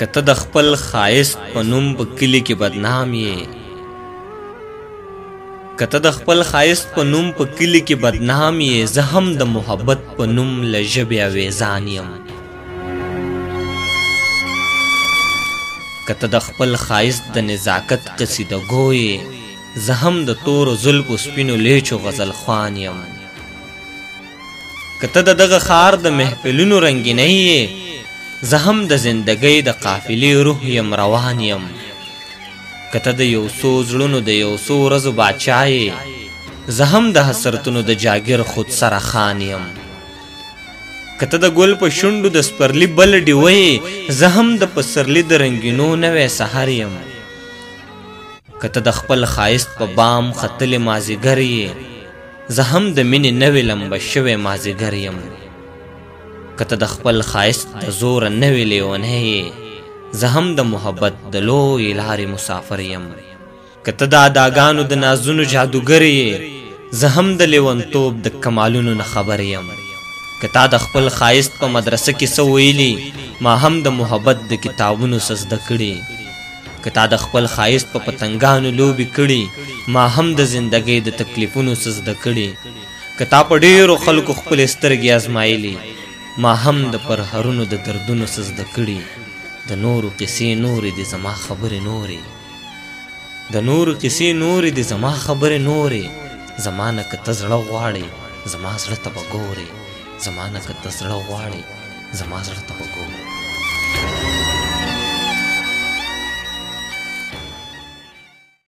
کته د خپل خایست په نوم په کلی کې بدنام یې، کته د خپل خایست په نوم په کلی کې بدنام یې، زه هم د محبت په نوم له ژبې اویزان یم. کته د خپل خایست د نزاکت قصیده ګو یې، زه هم د تورو زلفو سپینو لیچو غزل خوان یم. کته د دغه ښار د محفلونو رنګینۍ یې، زه هم د زندګۍ د قافلې روح یم روان یم. کته د یو څو زړونو د یو څو ورځو باچا یې، زه هم د حسرتونو د جاګیر خود سره خان یم. کته د ګل په شونډو د سپرلي بل ډیوه یې، زه هم د پسرلي د رنګینو نوی سحر یم. کته د خپل خایست په بام ختلې مازیګر یې، زه هم د مینې نوې لمبه شوی مازیګر یم. کته د خپل خایست د زوره نوې لیونۍ یې، زه هم د محبت د لویې لارې مسافر یم. کته د اداګانو د نازونو جادوګر یې، زه هم د لیونتوب د کمالونو نه خبر یم. کته د خپل خایست په مدرسه کې څه ویلي، ما هم د محبت د کتابونو څه زده کړي. کته د خپل خایست په پتنګانو لوبې کړي، ما هم د زندګۍ د تکلیفونو څه زده کړي. کته په ډېرو خلکو خپلې سترګې ازمایلي، ما هم د پرهرونو د دردونو څه زده کړي. د نورو قصې نورې دي زما خبرې نورې، د نورو قصې نورې دي زما خبرې نورې. زما نه که ته زړه غواړې زما زړه ته به ګورې، زما نه که ته زړه غواړې زما زړه ته به ګورې.